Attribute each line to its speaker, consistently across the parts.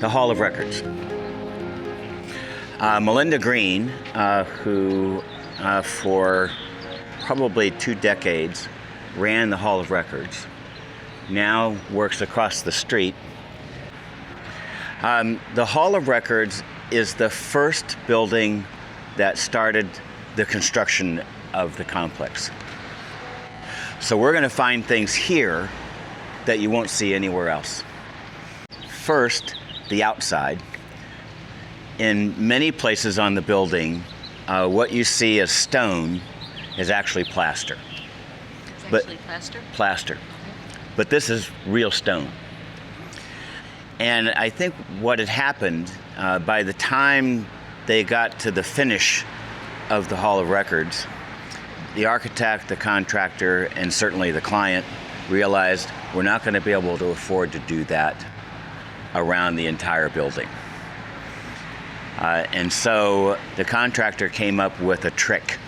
Speaker 1: the Hall of Records. Melinda Green, who for probably 2 decades ran the Hall of Records, now works across the street. The Hall of Records is the first building that started the construction of the complex. So we're going to find things here that you won't see anywhere else. First, the outside. In many places on the building, what you see as stone is actually plaster.
Speaker 2: It's actually plaster?
Speaker 1: Plaster. But this is real stone. And I think what had happened, by the time they got to the finish of the Hall of Records, the architect, the contractor, and certainly the client realized we're not going to be able to afford to do that around the entire building. And so the contractor came up with a trick.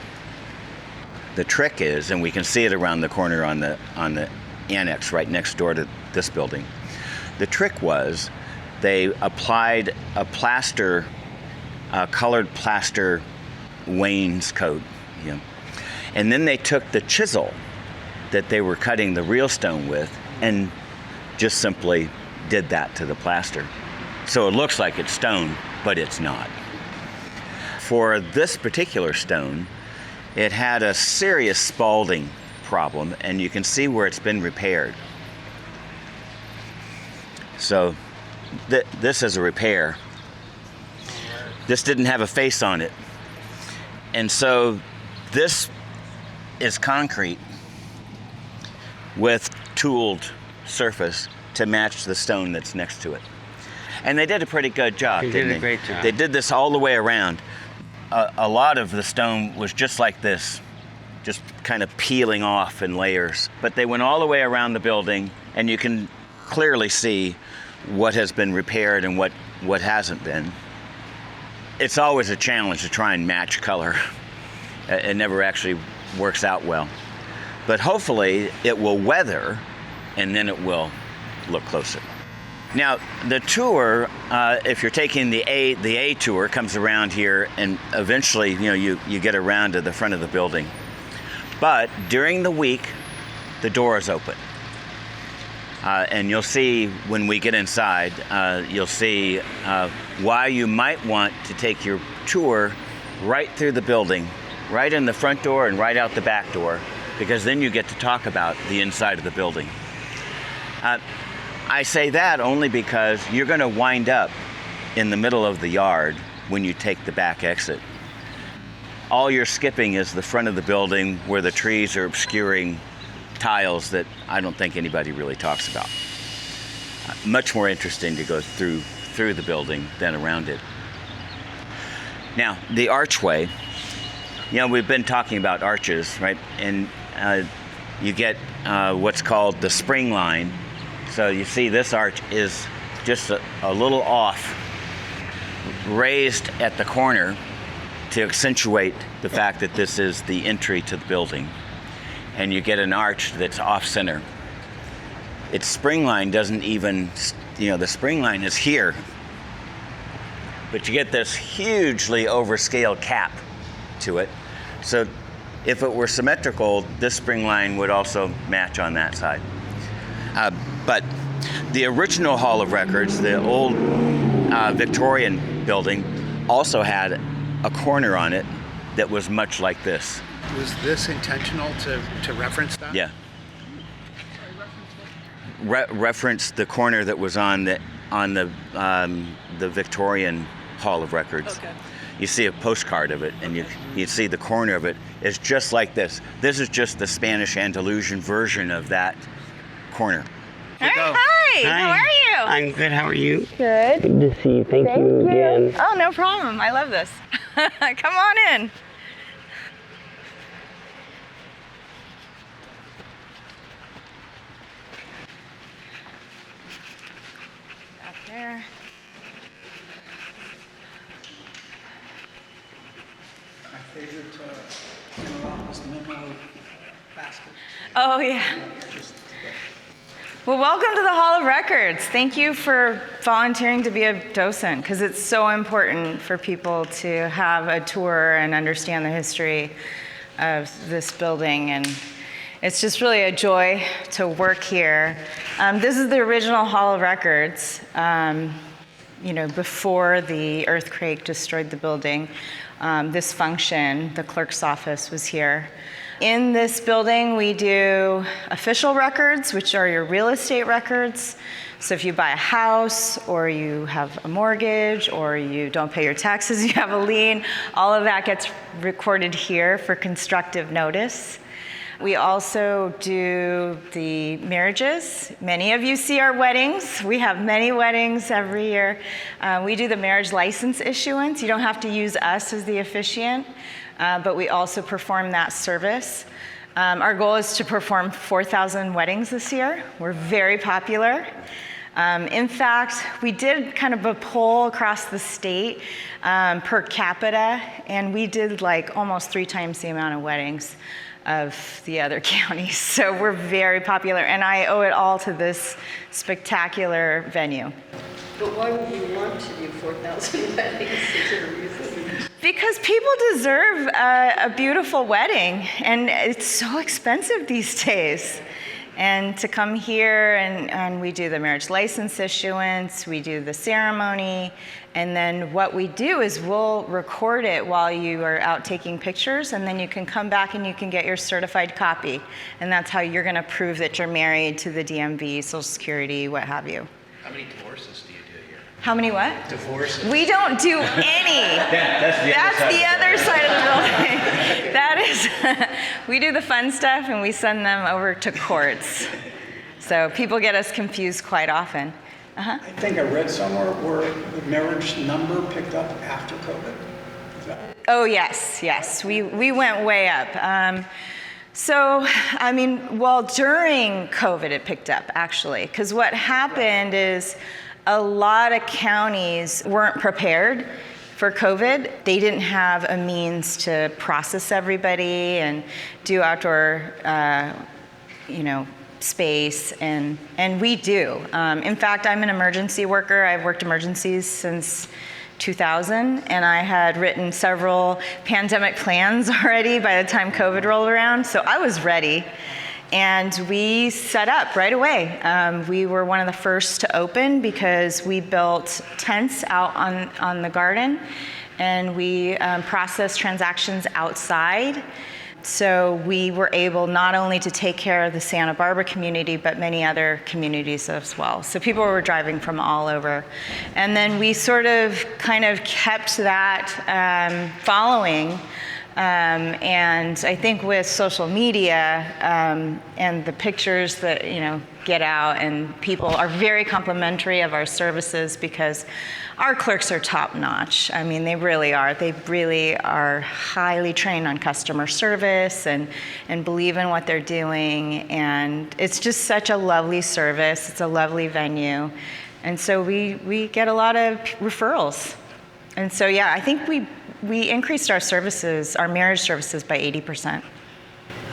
Speaker 1: The trick is, and we can see it around the corner on the annex right next door to this building. The trick was they applied a plaster, colored plaster wainscot, and then they took the chisel that they were cutting the real stone with and just simply did that to the plaster. So it looks like it's stone, but it's not. For this particular stone, it had a serious spalling problem, and you can see where it's been repaired. So this is a repair. This didn't have a face on it. And so this is concrete with tooled surface to match the stone that's next to it. And they did a pretty good job.
Speaker 3: They did a great job.
Speaker 1: They did this all the way around. A lot of the stone was just like this, just kind of peeling off in layers. But they went all the way around the building, and you can clearly see what has been repaired and what hasn't been. It's always a challenge to try and match color. It never actually works out well. But hopefully it will weather, and then it will look closer. Now, the tour, if you're taking the A tour, comes around here, and eventually, you get around to the front of the building. But during the week, the door is open. And you'll see when we get inside, you'll see why you might want to take your tour right through the building, right in the front door and right out the back door, because then you get to talk about the inside of the building. I say that only because you're going to wind up in the middle of the yard when you take the back exit. All you're skipping is the front of the building where the trees are obscuring tiles that I don't think anybody really talks about. Much more interesting to go through the building than around it. Now, the archway, we've been talking about arches, right? And you get what's called the spring line. So you see this arch is just a little off, raised at the corner to accentuate the fact that this is the entry to the building. And you get an arch that's off center. Its spring line doesn't even, the spring line is here. But you get this hugely overscaled cap to it. So if it were symmetrical, this spring line would also match on that side. But the original Hall of Records, the old Victorian building, also had a corner on it that was much like this.
Speaker 4: Was this intentional to reference that?
Speaker 1: Yeah. Reference the corner that was on the Victorian Hall of Records.
Speaker 2: Okay.
Speaker 1: You see a postcard of it, and you see the corner of it is just like this. This is just the Spanish Andalusian version of that corner.
Speaker 2: All right, hi.
Speaker 3: Hi.
Speaker 2: How are you?
Speaker 3: I'm good. How are you?
Speaker 2: Good.
Speaker 3: Good to see you. Thank you again.
Speaker 2: Oh, no problem. I love this. Come on in. Up there.
Speaker 4: My favorite general was the memo basket.
Speaker 2: Oh, yeah. Well, welcome to the Hall of Records. Thank you for volunteering to be a docent, because it's so important for people to have a tour and understand the history of this building. And it's just really a joy to work here. This is the original Hall of Records, before the earthquake destroyed the building. This function, the clerk's office, was here. In this building, we do official records, which are your real estate records. So if you buy a house, or you have a mortgage, or you don't pay your taxes, you have a lien, all of that gets recorded here for constructive notice. We also do the marriages. Many of you see our weddings. We have many weddings every year. We do the marriage license issuance. You don't have to use us as the officiant, but we also perform that service. Our goal is to perform 4,000 weddings this year. We're very popular. In fact, we did kind of a poll across the state per capita, and we did like almost 3 times the amount of weddings of the other counties. So we're very popular, and I owe it all to this spectacular venue.
Speaker 5: But why would you want to do 4,000 weddings? Is there a reason?
Speaker 2: Because people deserve a beautiful wedding, and it's so expensive these days. And to come here, and we do the marriage license issuance, we do the ceremony, and then what we do is we'll record it while you are out taking pictures, and then you can come back and you can get your certified copy. And that's how you're gonna prove that you're married to the DMV, Social Security, what have you.
Speaker 4: How many divorces do you do here?
Speaker 2: How many what?
Speaker 4: Divorces.
Speaker 2: We don't do any. That's the other side of the building. That is, we do the fun stuff and we send them over to courts. So people get us confused quite often.
Speaker 6: I think I read somewhere where the marriage number picked up after COVID. Is that?
Speaker 2: Oh, yes. We went way up. During COVID it picked up, actually, because what happened is a lot of counties weren't prepared for COVID. They didn't have a means to process everybody and do outdoor, space, and we do. In fact, I'm an emergency worker. I've worked emergencies since 2000, and I had written several pandemic plans already by the time COVID rolled around, so I was ready. And we set up right away. We were one of the first to open because we built tents out on the garden, and we processed transactions outside. So we were able not only to take care of the Santa Barbara community, but many other communities as well. So people were driving from all over. And then we sort of kind of kept that following. And I think with social media and the pictures that get out, and people are very complimentary of our services because our clerks are top notch. I mean, they really are. They really are highly trained on customer service and believe in what they're doing. And it's just such a lovely service. It's a lovely venue. And so we get a lot of referrals. And so, yeah, I think we increased our services, our marriage services, by 80%.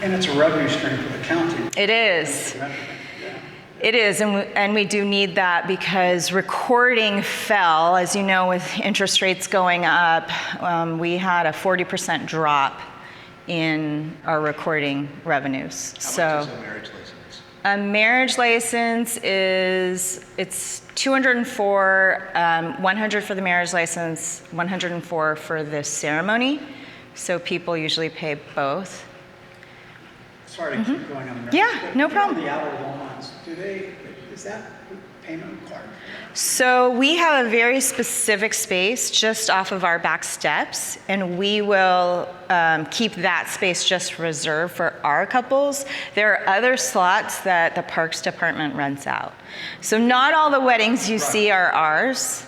Speaker 6: And it's a revenue stream for the county.
Speaker 2: It is. It is, and we do need that because recording fell. As you know, with interest rates going up, we had a 40% drop in our recording revenues.
Speaker 4: How much is a marriage license?
Speaker 2: A marriage license it's $204, 100 for the marriage license, 104 for the ceremony. So people usually pay both.
Speaker 6: Sorry to keep going on the marriage.
Speaker 2: Yeah,
Speaker 6: but
Speaker 2: no problem.
Speaker 6: The outer lawns, is that payment required?
Speaker 2: So we have a very specific space just off of our back steps, and we will keep that space just reserved for our couples. There are other slots that the Parks Department rents out. So not all the weddings you see are ours,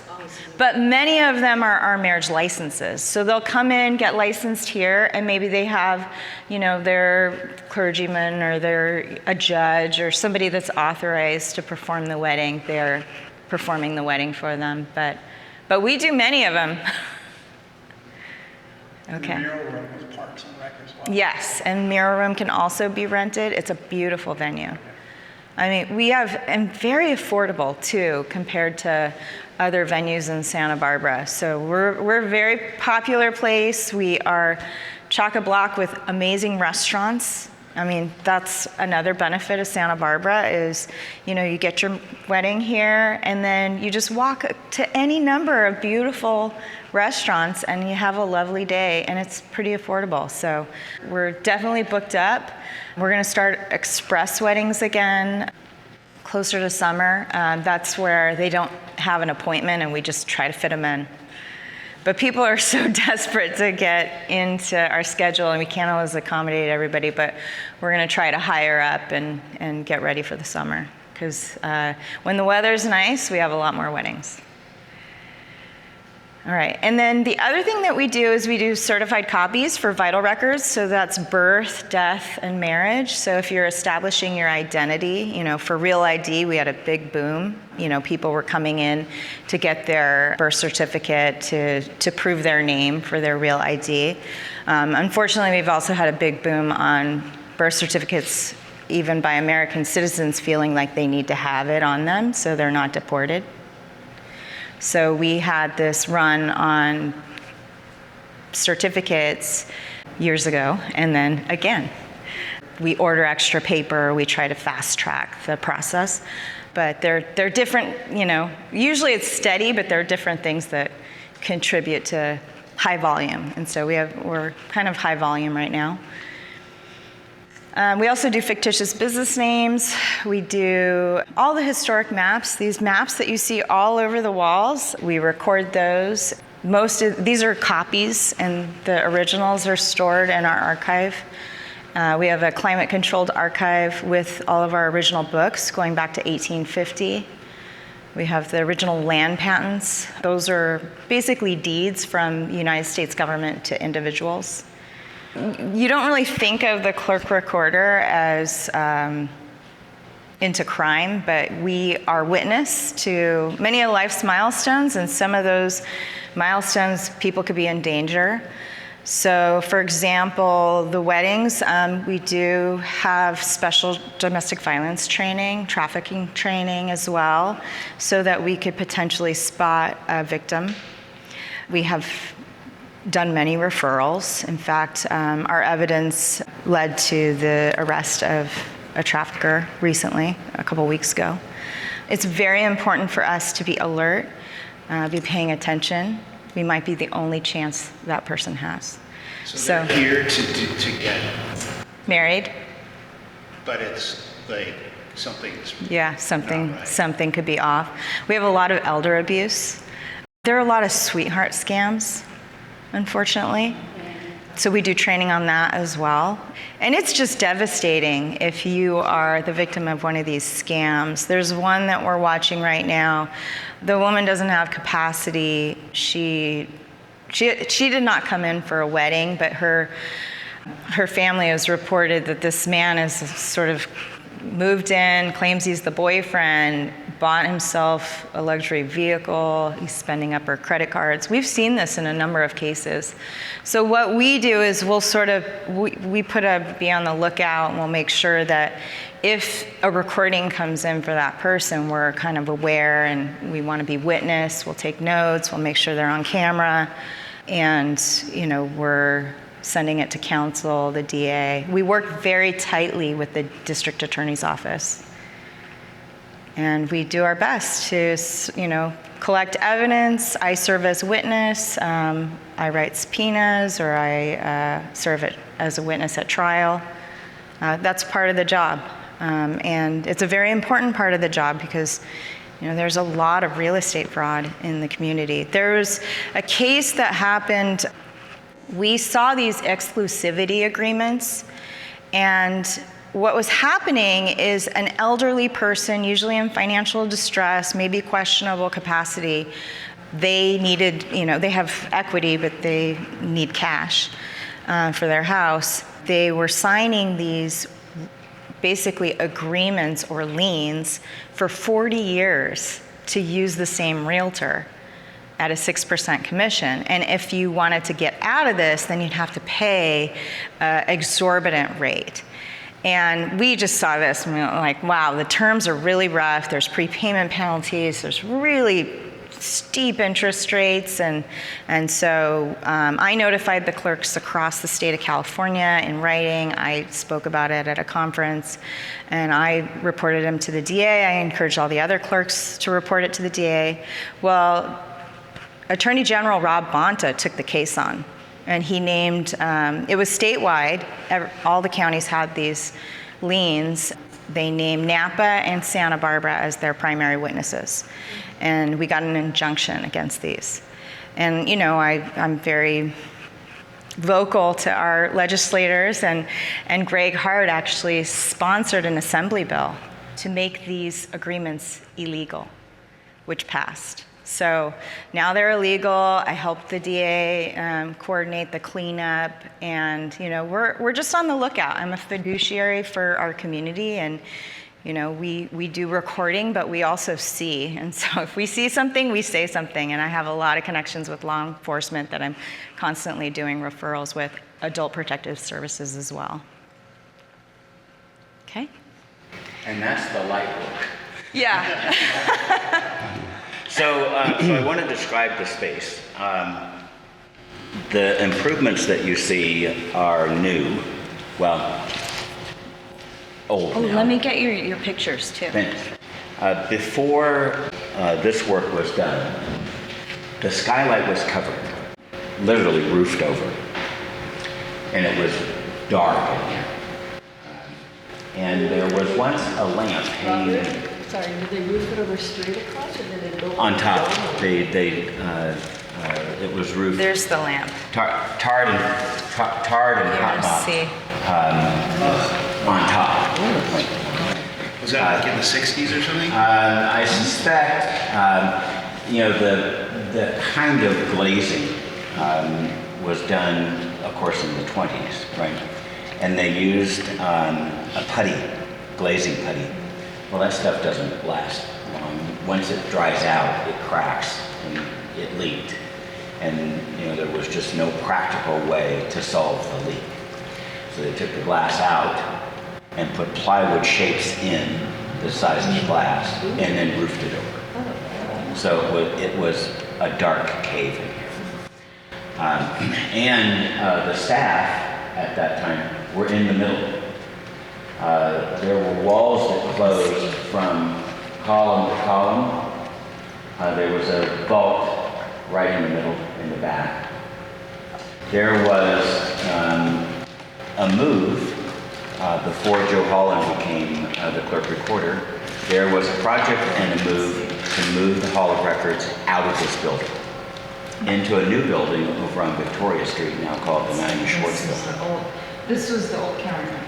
Speaker 2: but many of them are our marriage licenses. So they'll come in, get licensed here, and maybe they have, their clergyman or they're a judge or somebody that's authorized to perform the wedding. They're performing the wedding for them, but we do many of them. Okay.
Speaker 6: And the mural room is Parks and Rec as well.
Speaker 2: Yes, and Mirror Room can also be rented. It's a beautiful venue. I mean, we have, and very affordable too, compared to other venues in Santa Barbara. So we're a very popular place. We are chock-a-block with amazing restaurants. I mean, that's another benefit of Santa Barbara is, you get your wedding here and then you just walk to any number of beautiful restaurants and you have a lovely day, and it's pretty affordable. So we're definitely booked up. We're gonna start express weddings again closer to summer. That's where they don't have an appointment and we just try to fit them in. But people are so desperate to get into our schedule, and we can't always accommodate everybody, but we're gonna try to hire up and get ready for the summer. Because when the weather's nice, we have a lot more weddings. All right, and then the other thing that we do is we do certified copies for vital records. So that's birth, death, and marriage. So if you're establishing your identity, for Real ID, we had a big boom. People were coming in to get their birth certificate to prove their name for their Real ID. Unfortunately, we've also had a big boom on birth certificates, even by American citizens feeling like they need to have it on them so they're not deported. So we had this run on certificates years ago, and then again. We order extra paper, we try to fast track the process, but they're different, usually it's steady, but there are different things that contribute to high volume, and so we're kind of high volume right now. We also do fictitious business names. We do all the historic maps. These maps that you see all over the walls, we record those. These are copies, and the originals are stored in our archive. We have a climate-controlled archive with all of our original books going back to 1850. We have the original land patents. Those are basically deeds from the United States government to individuals. You don't really think of the clerk recorder as into crime, but we are witness to many of life's milestones, and some of those milestones, people could be in danger. So, for example, the weddings, we do have special domestic violence training, trafficking training as well, so that we could potentially spot a victim. We have done many referrals. In fact, our evidence led to the arrest of a trafficker recently, a couple weeks ago. It's very important for us to be alert, be paying attention. We might be the only chance that person has.
Speaker 4: So they're here to get
Speaker 2: married.
Speaker 4: But it's like something's
Speaker 2: Something could be off. We have a lot of elder abuse. There are a lot of sweetheart scams, unfortunately. So we do training on that as well. And it's just devastating if you are the victim of one of these scams. There's one that we're watching right now. The woman doesn't have capacity. She did not come in for a wedding, but her family has reported that this man is sort of moved in, claims he's the boyfriend, bought himself a luxury vehicle, he's spending up her credit cards. We've seen this in a number of cases. So what we do is we'll we be on the lookout, and we'll make sure that if a recording comes in for that person, we're kind of aware and we want to be witness. We'll take notes, we'll make sure they're on camera, and we're sending it to counsel, the DA. We work very tightly with the district attorney's office. And we do our best to, collect evidence. I serve as witness. I write subpoenas, or I serve as a witness at trial. That's part of the job. And it's a very important part of the job because there's a lot of real estate fraud in the community. There was a case that happened. We saw these exclusivity agreements, and what was happening is an elderly person, usually in financial distress, maybe questionable capacity, they needed, they have equity, but they need cash for their house. They were signing these basically agreements or liens for 40 years to use the same realtor at a 6% commission. And if you wanted to get out of this, then you'd have to pay an exorbitant rate. And we just saw this, and we were like, wow, the terms are really rough. There's prepayment penalties. There's really steep interest rates. And so I notified the clerks across the state of California in writing. I spoke about it at a conference, and I reported them to the DA. I encouraged all the other clerks to report it to the DA. Well, Attorney General Rob Bonta took the case on. And he named, it was statewide, all the counties had these liens. They named Napa and Santa Barbara as their primary witnesses. And we got an injunction against these. And, you know, I'm very vocal to our legislators, and Greg Hart actually sponsored an assembly bill to make these agreements illegal, which passed. So now they're illegal. I helped the DA coordinate the cleanup, and you know we're just on the lookout. I'm a fiduciary for our community, and you know we do recording, but we also see. And so if we see something, we say something. And I have a lot of connections with law enforcement that I'm constantly doing referrals with, adult protective services as well. Okay.
Speaker 1: And that's the light work.
Speaker 2: Yeah.
Speaker 1: So I want to describe the space. The improvements that you see are new, well, old
Speaker 2: Oh,
Speaker 1: now.
Speaker 2: let me get your pictures too.
Speaker 1: Thanks. Before this work was done, the skylight was covered, literally roofed over, and it was dark in here. And there was once a lamp hanging
Speaker 5: Sorry, did they roof it over straight across, or did they build it
Speaker 1: on top.
Speaker 5: down?
Speaker 1: It was roofed.
Speaker 2: There's the lamp.
Speaker 1: Tarred and hot top
Speaker 2: See.
Speaker 1: on top.
Speaker 4: Was that like in the 60s or something?
Speaker 1: I suspect, you know, the kind of glazing was done, of course, in the 20s, right? And they used a putty, glazing putty. Well, that stuff doesn't last long. Once it dries out, it cracks, and it leaked. And you know, there was just no practical way to solve the leak. So they took the glass out and put plywood shapes in the size of the glass, and then roofed it over. So it was a dark cave in here. And the staff at that time were in the middle. There were walls that closed from column to column. There was a vault right in the middle, in the back. There was a move before Joe Holland became the clerk recorder. There was a project and a move to move the Hall of Records out of this building into a new building over on Victoria Street, now called the 90 Schwartz Building.
Speaker 2: This was the old county room.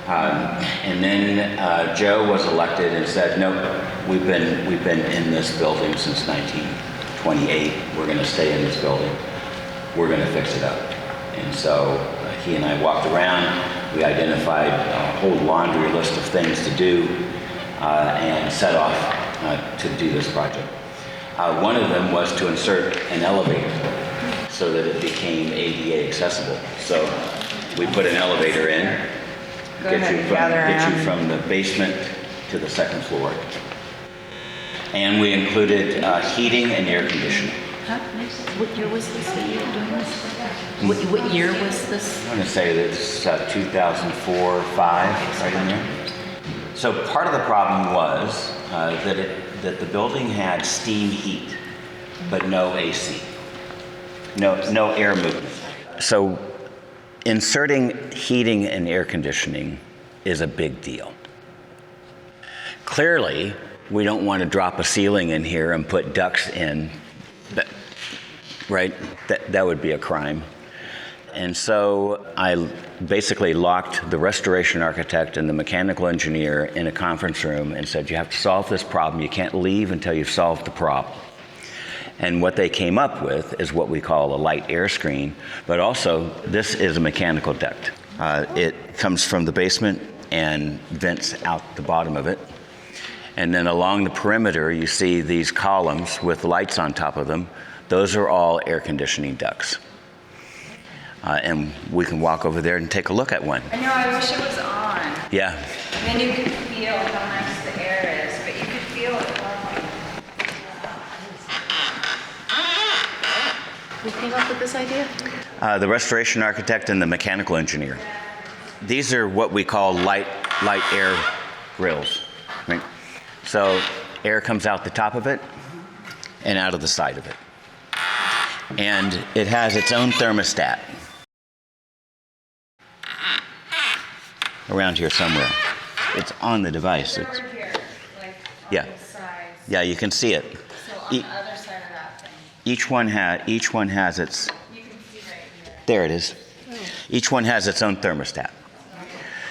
Speaker 1: And then Joe was elected and said, "Nope, we've been in this building since 1928. We're going to stay in this building. We're going to fix it up." And so he and I walked around. We identified a whole laundry list of things to do and set off to do this project. One of them was to insert an elevator so that it became ADA accessible. So we put an elevator in. Get you from the basement to the second floor. And we included heating and air conditioning.
Speaker 7: What year was this that you were doing this? What year was this?
Speaker 1: I want to say that it's 2004, 5, right in there. So part of the problem was that the building had steam heat, but no AC, no air movement. So inserting heating and air conditioning is a big deal. Clearly, we don't want to drop a ceiling in here and put ducts in, right? That would be a crime. And so I basically locked the restoration architect and the mechanical engineer in a conference room and said, "You have to solve this problem. You can't leave until you've solved the problem." And what they came up with is what we call a light air screen, but also this is a mechanical duct. It comes from the basement and vents out the bottom of it. And then along the perimeter, you see these columns with lights on top of them. Those are all air conditioning ducts. And we can walk over there and take a look at one.
Speaker 2: I know, I wish it was on.
Speaker 1: Yeah.
Speaker 2: And then you can feel how nice the air is, but you can feel it blowing.
Speaker 7: Who came up with this idea?
Speaker 1: The restoration architect and the mechanical engineer. These are what we call light air grills, right? So air comes out the top of it and out of the side of it. And it has its own thermostat around here somewhere. It's on the device. It's,
Speaker 2: Over here, like on
Speaker 1: yeah.
Speaker 2: the sides.
Speaker 1: Yeah, you can see it.
Speaker 2: So on
Speaker 1: E-
Speaker 2: the other side of that thing,
Speaker 1: Each one has its,
Speaker 2: you can see right here.
Speaker 1: there it is. Each one has its own thermostat.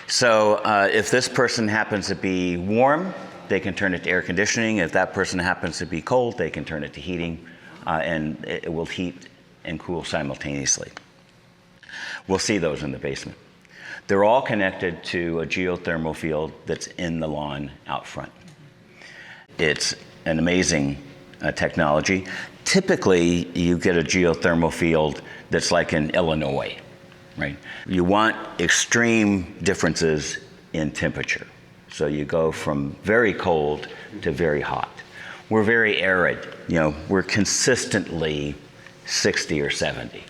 Speaker 1: So if this person happens to be warm, they can turn it to air conditioning. If that person happens to be cold, they can turn it to heating, and it will heat and cool simultaneously. We'll see those in the basement. They're all connected to a geothermal field that's in the lawn out front. It's an amazing technology. Typically, you get a geothermal field that's like in Illinois, right? You want extreme differences in temperature. So you go from very cold to very hot. We're very arid, we're consistently 60 or 70.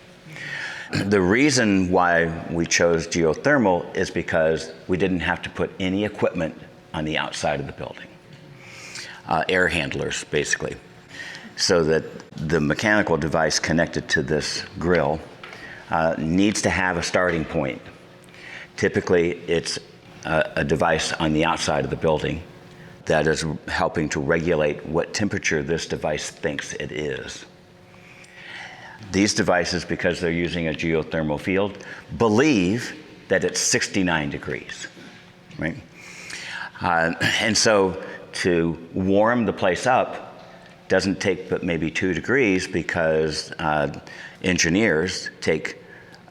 Speaker 1: The reason why we chose geothermal is because we didn't have to put any equipment on the outside of the building. Air handlers, basically. So that the mechanical device connected to this grill needs to have a starting point. Typically, it's a device on the outside of the building that is helping to regulate what temperature this device thinks it is. These devices, because they're using a geothermal field, believe that it's 69 degrees, right? And so to warm the place up doesn't take but maybe 2 degrees, because engineers take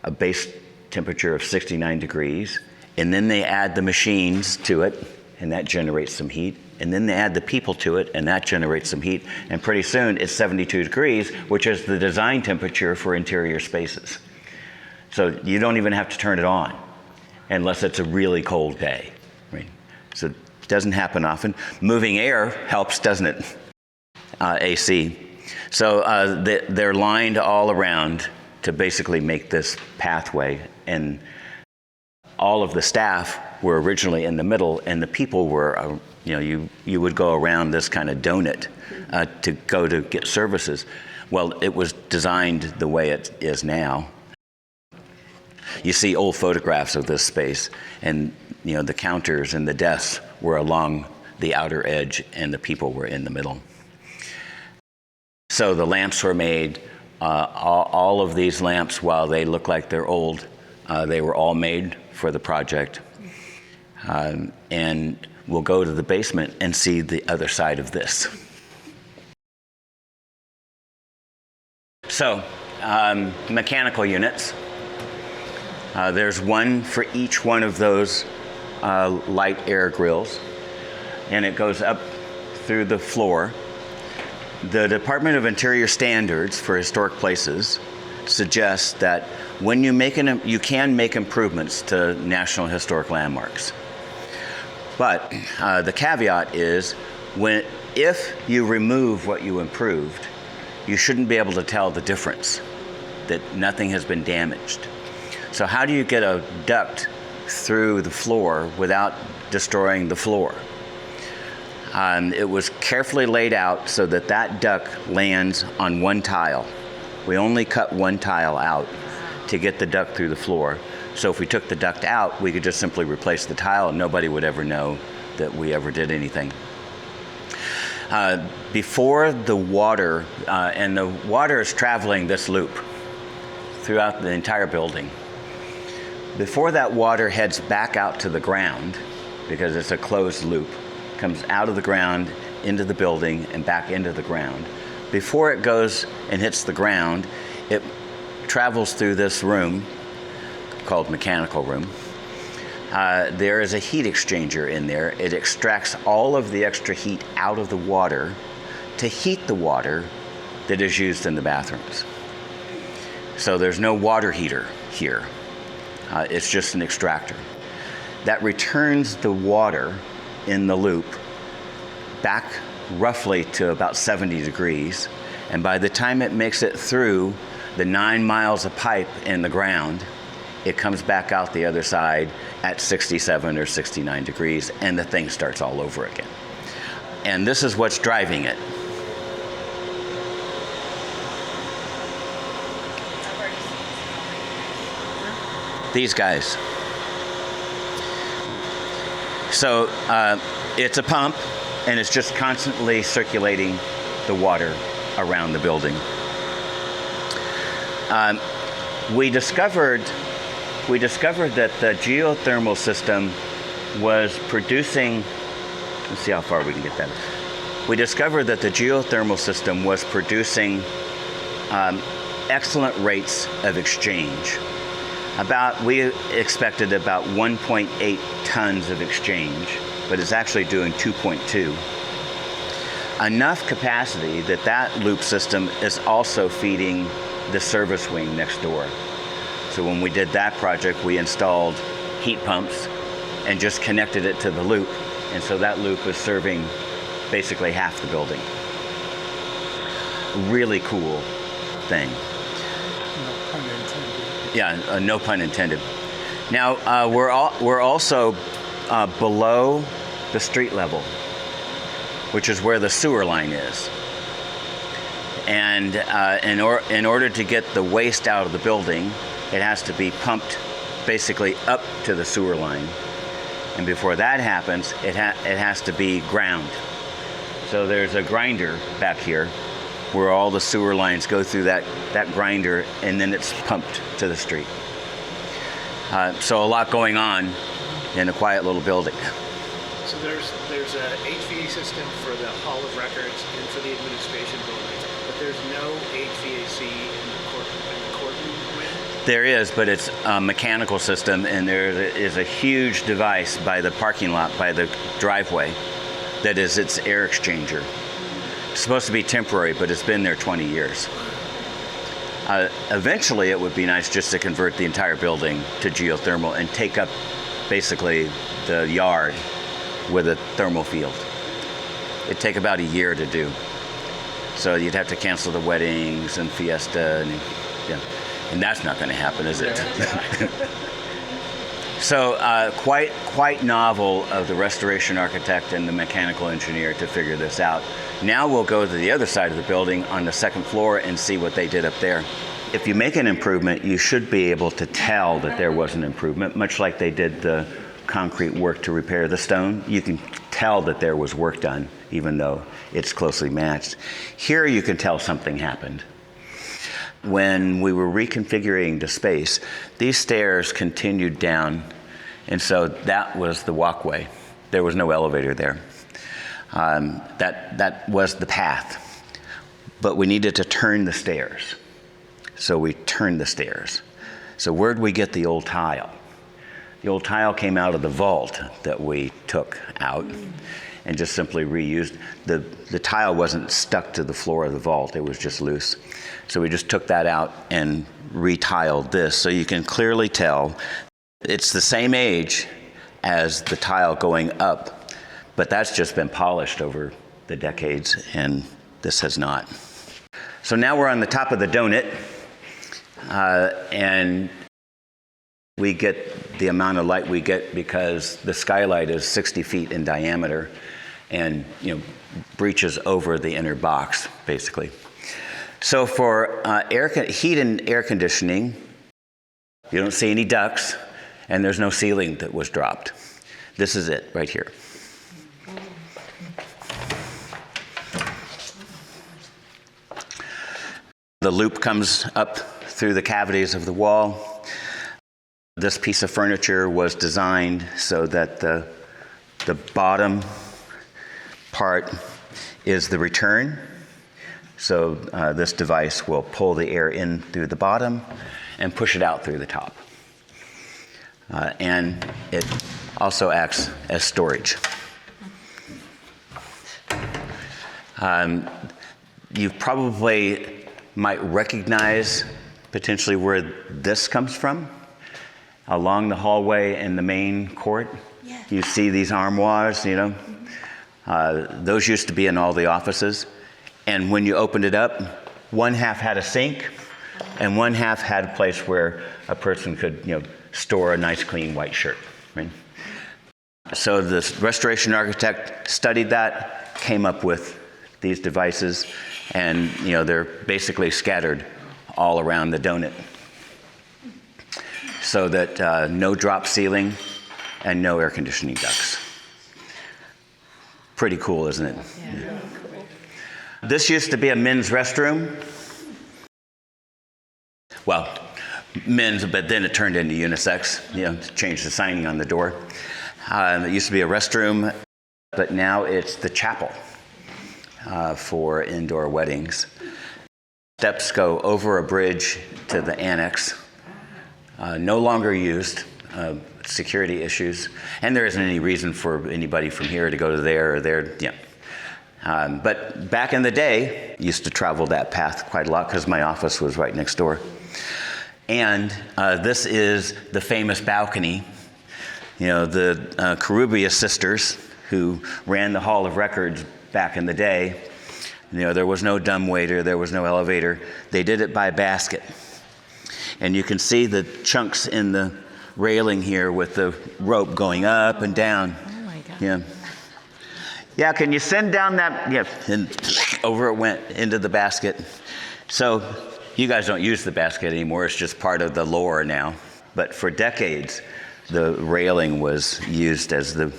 Speaker 1: a base temperature of 69 degrees, and then they add the machines to it, and that generates some heat. And then they add the people to it, and that generates some heat. And pretty soon it's 72 degrees, which is the design temperature for interior spaces. So you don't even have to turn it on unless it's a really cold day, right? So it doesn't happen often. Moving air helps, doesn't it? AC. So they're lined all around to basically make this pathway. And all of the staff were originally in the middle, and the people were, you would go around this kind of donut to go to get services. Well, it was designed the way it is now. You see old photographs of this space, and the counters and the desks were along the outer edge, and the people were in the middle. So the lamps were made. All of these lamps, while they look like they're old, they were all made for the project. And we'll go to the basement and see the other side of this. So, mechanical units. There's one for each one of those light air grills, and it goes up through the floor. The Department of Interior Standards for Historic Places suggests that when you can make improvements to National Historic Landmarks. But the caveat is, if you remove what you improved, you shouldn't be able to tell the difference, that nothing has been damaged. So how do you get a duct through the floor without destroying the floor? It was carefully laid out so that duct lands on one tile. We only cut one tile out to get the duct through the floor. So if we took the duct out, we could just simply replace the tile, and nobody would ever know that we ever did anything. Before the water, and the water is traveling this loop throughout the entire building. Before that water heads back out to the ground, because it's a closed loop, comes out of the ground into the building and back into the ground. Before it goes and hits the ground, it travels through this room called mechanical room. There is a heat exchanger in there. It extracts all of the extra heat out of the water to heat the water that is used in the bathrooms. So there's no water heater here. It's just an extractor. that returns the water in the loop back roughly to about 70 degrees. And by the time it makes it through the 9 miles of pipe in the ground, it comes back out the other side at 67 or 69 degrees, and the thing starts all over again. And this is what's driving it. These guys. So it's a pump, and it's just constantly circulating the water around the building. We discovered that the geothermal system was producing, let's see how far we can get that. We discovered that the geothermal system was producing excellent rates of exchange. We expected about 1.8 tons of exchange, but it's actually doing 2.2. Enough capacity that loop system is also feeding the service wing next door. So when we did that project, we installed heat pumps and just connected it to the loop. And so that loop is serving basically half the building. Really cool thing. Yeah, no pun intended. Now, we're also below the street level, which is where the sewer line is. And in order to get the waste out of the building, it has to be pumped basically up to the sewer line. And before that happens, it has to be ground. So there's a grinder back here where all the sewer lines go through that grinder, and then it's pumped to the street. So a lot going on in a quiet little building.
Speaker 4: So there's a HVAC system for the Hall of Records and for the administration building, but there's no HVAC in the courtroom wing?
Speaker 1: There is, but it's a mechanical system, and there is a huge device by the parking lot, by the driveway, that is its air exchanger. It's supposed to be temporary, but it's been there 20 years. Eventually, it would be nice just to convert the entire building to geothermal and take up basically the yard with a thermal field. It'd take about a year to do. So you'd have to cancel the weddings and fiesta, and that's not going to happen, is it? So quite novel of the restoration architect and the mechanical engineer to figure this out. Now we'll go to the other side of the building on the second floor and see what they did up there. If you make an improvement, you should be able to tell that there was an improvement, much like they did the concrete work to repair the stone. You can tell that there was work done, even though it's closely matched. Here you can tell something happened. When we were reconfiguring the space, these stairs continued down, and so that was the walkway. There was no elevator there. That was the path. But we needed to turn the stairs. So we turned the stairs. So where'd we get the old tile? The old tile came out of the vault that we took out and just simply reused. The tile wasn't stuck to the floor of the vault, it was just loose. So we just took that out and retiled this. So you can clearly tell it's the same age as the tile going up, but that's just been polished over the decades, and this has not. So now we're on the top of the donut, and we get the amount of light we get because the skylight is 60 feet in diameter and breaches over the inner box, basically. So for heat and air conditioning, you don't see any ducts, and there's no ceiling that was dropped. This is it right here. The loop comes up through the cavities of the wall. This piece of furniture was designed so that the bottom part is the return. So this device will pull the air in through the bottom and push it out through the top. And it also acts as storage. You probably might recognize potentially where this comes from. along the hallway in the main court, you see these armoires, those used to be in all the offices. And when you opened it up, one half had a sink and one half had a place where a person could, store a nice clean white shirt. Right? So this restoration architect studied that, came up with these devices, and they're basically scattered all around the donut, so that no drop ceiling and no air conditioning ducts. Pretty cool, isn't it? Yeah. This used to be a men's restroom. Well, men's, but then it turned into unisex, changed the signing on the door. It used to be a restroom, but now it's the chapel for indoor weddings. Steps go over a bridge to the annex. No longer used, security issues, and there isn't any reason for anybody from here to go to there or there. But back in the day, used to travel that path quite a lot because my office was right next door. And this is the famous balcony. The Carubia sisters who ran the Hall of Records back in the day. There was no dumbwaiter, there was no elevator. They did it by basket. And you can see the chunks in the railing here with the rope going up and down.
Speaker 7: Oh my God.
Speaker 1: Yeah. Yeah, can you send down that? Yeah, and over it went into the basket. So you guys don't use the basket anymore. It's just part of the lore now. But for decades, the railing was used as the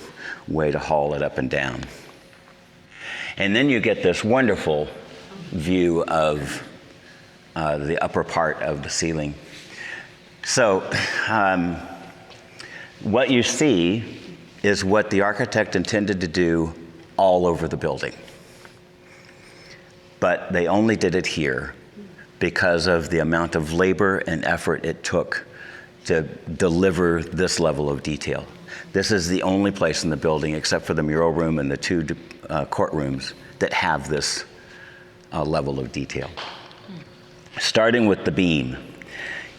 Speaker 1: way to haul it up and down. And then you get this wonderful view of the upper part of the ceiling. So what you see is what the architect intended to do all over the building. But they only did it here because of the amount of labor and effort it took to deliver this level of detail. This is the only place in the building, except for the mural room and the two courtrooms, that have this level of detail. Starting with the beam.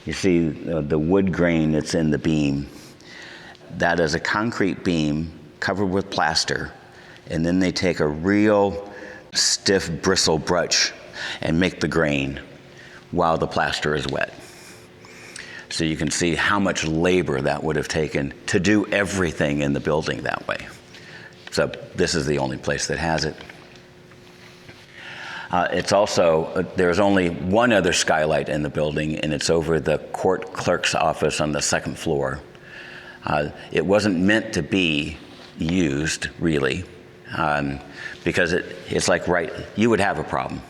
Speaker 1: You see the wood grain that's in the beam. That is a concrete beam covered with plaster, and then they take a real stiff bristle brush and make the grain while the plaster is wet. So you can see how much labor that would have taken to do everything in the building that way. So this is the only place that has it. It's also, there's only one other skylight in the building, and it's over the court clerk's office on the second floor. It wasn't meant to be used, really, because it's like you would have a problem.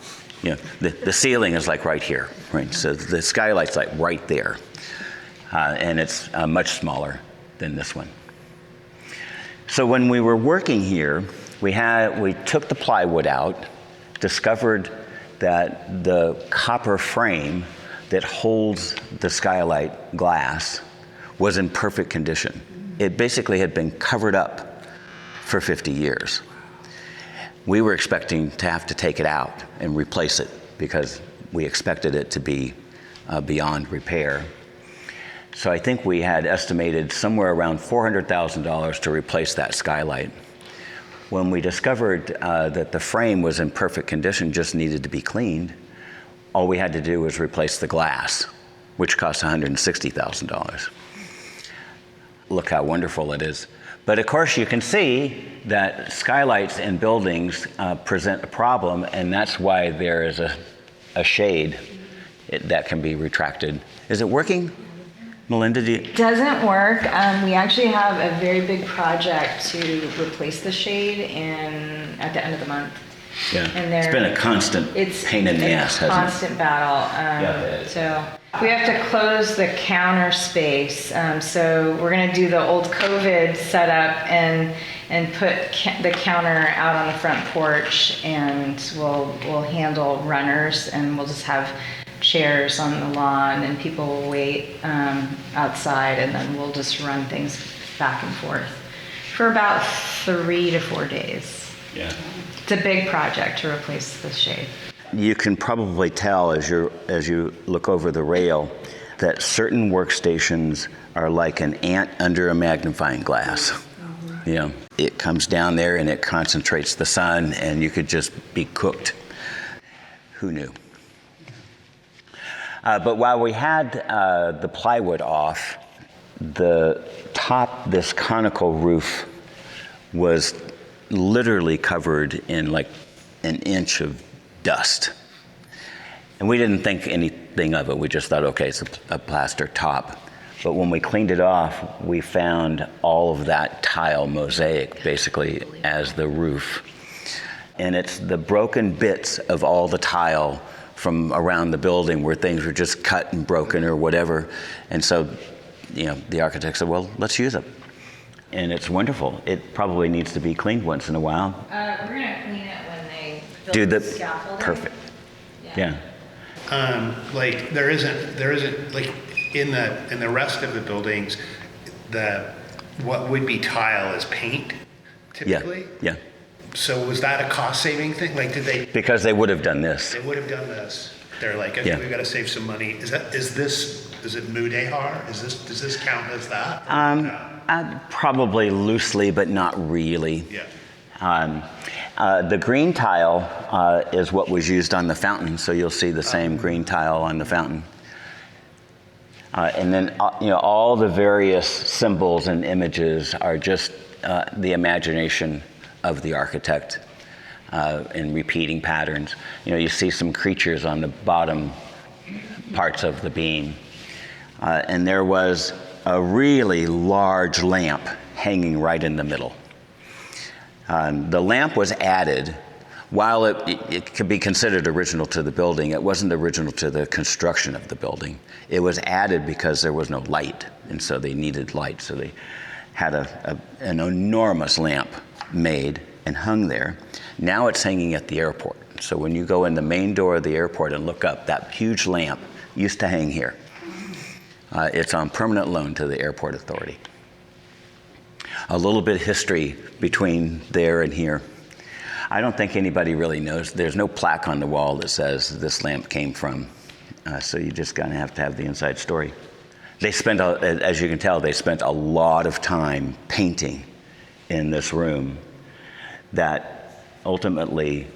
Speaker 1: The ceiling is like right here, right? So the skylight's like right there. And it's much smaller than this one. So when we were working here, we took the plywood out, discovered that the copper frame that holds the skylight glass was in perfect condition. It basically had been covered up for 50 years. We were expecting to have to take it out and replace it because we expected it to be beyond repair. So I think we had estimated somewhere around $400,000 to replace that skylight. When we discovered that the frame was in perfect condition, just needed to be cleaned, all we had to do was replace the glass, which cost $160,000. Look how wonderful it is. But of course you can see that skylights in buildings present a problem, and that's why there is a shade that can be retracted. Is it working? Melinda,
Speaker 2: Doesn't work. We actually have a very big project to replace the shade at the end of the month.
Speaker 1: Yeah,
Speaker 2: And
Speaker 1: it's been a constant pain in the ass, hasn't it?
Speaker 2: Constant battle. So we have to close the counter space. So we're going to do the old COVID setup and put the counter out on the front porch, and we'll handle runners, and we'll just have chairs on the lawn, and people will wait outside, and then we'll just run things back and forth for about 3 to 4 days.
Speaker 1: Yeah.
Speaker 2: It's a big project to replace the shade.
Speaker 1: You can probably tell as you look over the rail, that certain workstations are like an ant under a magnifying glass. You know, it comes down there and it concentrates the sun, and you could just be cooked. Who knew? But while we had the plywood off, the top, this conical roof, was literally covered in like an inch of dust. And we didn't think anything of it. We just thought, okay, it's a plaster top. But when we cleaned it off, we found all of that tile mosaic basically as the roof. And it's the broken bits of all the tile from around the building where things were just cut and broken or whatever. And so, you know, the architect said, well, let's use it. And it's wonderful. It probably needs to be cleaned once in a while.
Speaker 2: We're gonna clean it when they build
Speaker 1: Do
Speaker 2: the
Speaker 1: the
Speaker 2: scaffolding.
Speaker 1: perfect. Yeah.
Speaker 4: Like there isn't like in the rest of the buildings, what would be tile is paint typically.
Speaker 1: Yeah.
Speaker 4: So was that a cost saving thing? Like did they?
Speaker 1: Because they would have done this.
Speaker 4: They would have done this. They're like, okay,
Speaker 1: Yeah.
Speaker 4: we've got to save some money. Is it Mudehar? Does this count as that?
Speaker 1: Probably loosely, but not really.
Speaker 4: Yeah.
Speaker 1: The green tile is what was used on the fountain, so you'll see the same green tile on the fountain. And then, all the various symbols and images are just the imagination of the architect in repeating patterns. You see some creatures on the bottom parts of the beam. And there was a really large lamp hanging right in the middle. The lamp was added. While it could be considered original to the building, it wasn't original to the construction of the building. It was added because there was no light, and so they needed light. So they had an enormous lamp made and hung there. Now it's hanging at the airport. So when you go in the main door of the airport and look up, that huge lamp used to hang here. It's on permanent loan to the airport authority. A little bit of history between there and here. I don't think anybody really knows. There's no plaque on the wall that says this lamp came from. So you just kind of have to have the inside story. They spent, as you can tell, they spent a lot of time painting in this room that ultimately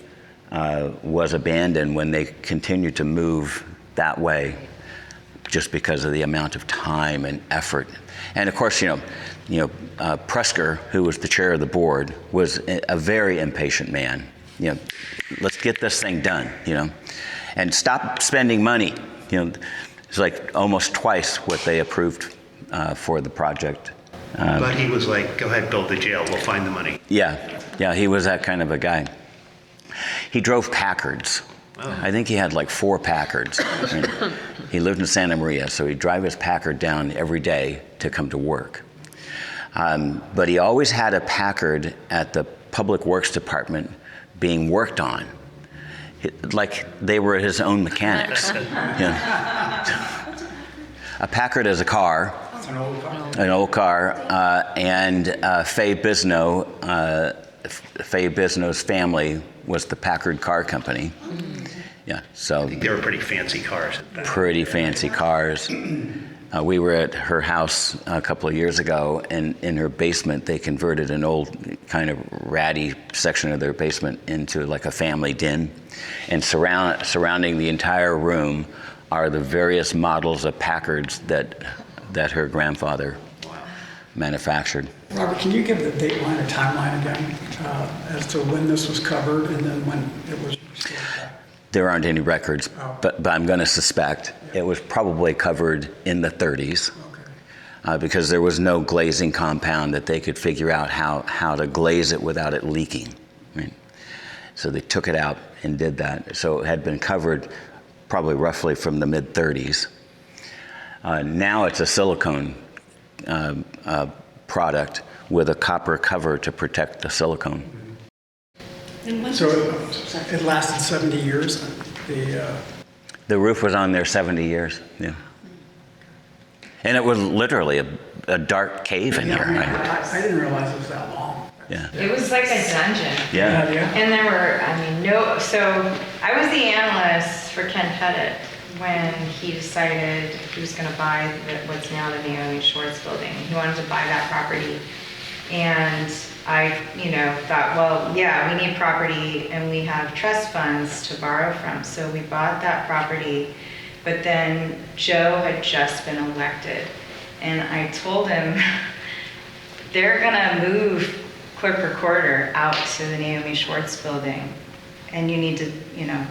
Speaker 1: was abandoned when they continued to move that way, just because of the amount of time and effort. And of course, Presker, who was the chair of the board, was a very impatient man. Let's get this thing done, and stop spending money. It's like almost twice what they approved for the project.
Speaker 4: But he was like, go ahead, build the jail, we'll find the money.
Speaker 1: Yeah, he was that kind of a guy. He drove Packards. Oh. I think he had like 4 Packards. He lived in Santa Maria, so he'd drive his Packard down every day to come to work. But he always had a Packard at the Public Works Department being worked on, like they were his own mechanics. A Packard is a car. An old car, and Faye Bisnow's family was the Packard Car Company. Yeah, so
Speaker 4: They were pretty fancy cars.
Speaker 1: pretty fancy cars. We were at her house a couple of years ago, and in her basement, they converted an old kind of ratty section of their basement into like a family den. And surrounding the entire room are the various models of Packards that her grandfather manufactured.
Speaker 6: Robert, can you give the date line or timeline again as to when this was covered and then when it was restored back?
Speaker 1: There aren't any records, but I'm going to suspect it was probably covered in the 30s.
Speaker 6: Okay.
Speaker 1: Because there was no glazing compound that they could figure out how to glaze it without it leaking. Right? So they took it out and did that. So it had been covered probably roughly from the mid-30s. Now it's a silicone product with a copper cover to protect the silicone.
Speaker 6: So it lasted 70 years?
Speaker 1: The roof was on there 70 years, yeah. And it was literally a dark cave in there. Right?
Speaker 6: I didn't realize it was that long.
Speaker 1: Yeah.
Speaker 2: It was like a dungeon.
Speaker 1: Yeah.
Speaker 6: Yeah.
Speaker 2: And there were, so I was the analyst for Ken Pettit. when he decided he was going to buy what's now the Naomi Schwartz building. He wanted to buy that property. And I, thought, well, yeah, we need property and we have trust funds to borrow from. So we bought that property. But then Joe had just been elected. And I told him, they're going to move clerk recorder out to the Naomi Schwartz building. And you need to,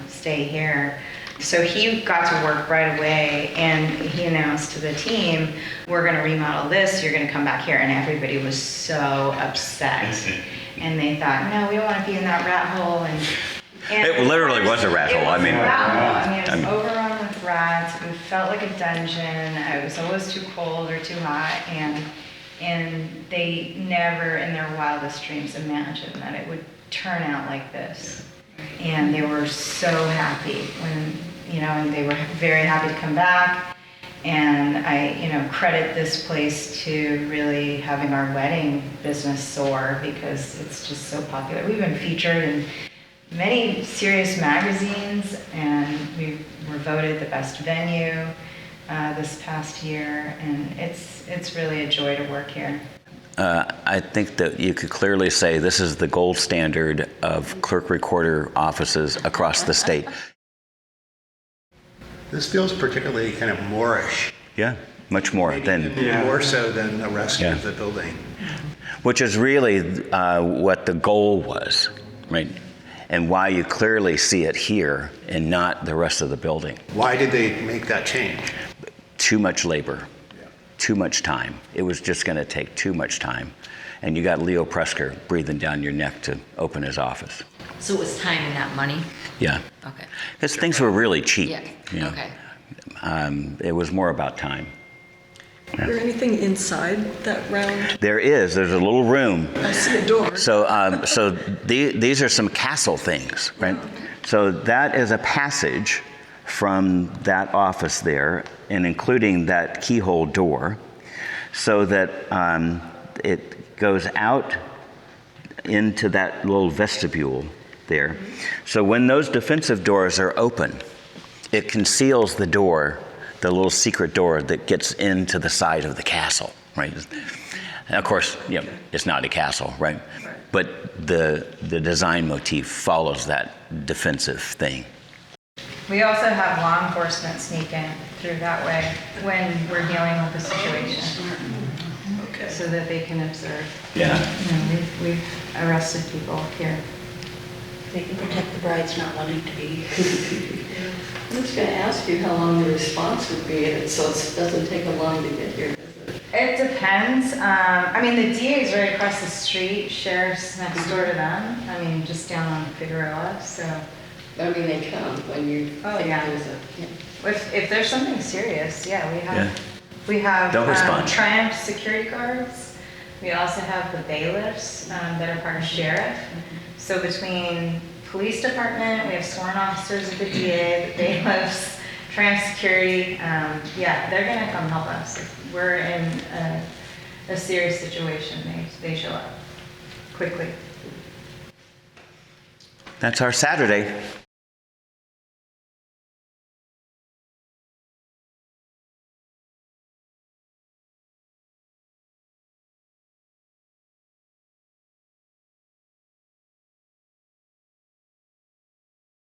Speaker 2: stay here. So he got to work right away, and he announced to the team, we're going to remodel this, you're going to come back here. And everybody was so upset. And they thought, no, we don't want to be in that rat hole. And
Speaker 1: It literally was a rat hole.
Speaker 2: It was overrun with rats. It felt like a dungeon. It was always too cold or too hot. And they never in their wildest dreams imagined that it would turn out like this. And they were so happy when, and they were very happy to come back. And I, credit this place to really having our wedding business soar because it's just so popular. We've been featured in many serious magazines, and we were voted the best venue this past year. And it's really a joy to work here.
Speaker 1: I think that you could clearly say this is the gold standard of clerk recorder offices across the state.
Speaker 8: This feels particularly kind of Moorish.
Speaker 1: Yeah, much more than,
Speaker 8: More so than the rest of the building.
Speaker 1: which is really what the goal was, right? And why you clearly see it here and not the rest of the building.
Speaker 8: Why did they make that change?
Speaker 1: Too much labor. Too much time. It was just going to take too much time. And you got Leo Presker breathing down your neck to open his office.
Speaker 7: So it was time and not money?
Speaker 1: Yeah.
Speaker 7: Okay.
Speaker 1: Because things were really cheap.
Speaker 7: Yeah, okay.
Speaker 1: It was more about time.
Speaker 9: Is there anything inside that round?
Speaker 1: There's a little room.
Speaker 9: I see a door.
Speaker 1: So these are some castle things, right? So that is a passage from that office there, and including that keyhole door, so that it goes out into that little vestibule there. So when those defensive doors are open, it conceals the door, the little secret door that gets into the side of the castle, right? And of course, it's not a castle, right? But the design motif follows that defensive thing.
Speaker 2: We also have law enforcement sneak in through that way when we're dealing with a situation.
Speaker 9: Okay.
Speaker 2: So that they can observe.
Speaker 1: Yeah.
Speaker 2: We've arrested people here.
Speaker 5: They can protect the brides not wanting to be. I was going to ask you how long the response would be, so it doesn't take a long to get here, does it?
Speaker 2: It depends. The DA is right across the street. Sheriff's next door to them. Just down on Figueroa. So.
Speaker 5: They come when you think there's a...
Speaker 2: If there's something serious, we have
Speaker 1: Don't respond.
Speaker 2: Triumph security guards. We also have the bailiffs that are part of sheriff. So between police department, we have sworn officers of the DA, the bailiffs, Triumph security. They're gonna come help us. If we're in a serious situation, they show up quickly.
Speaker 1: That's our Saturday.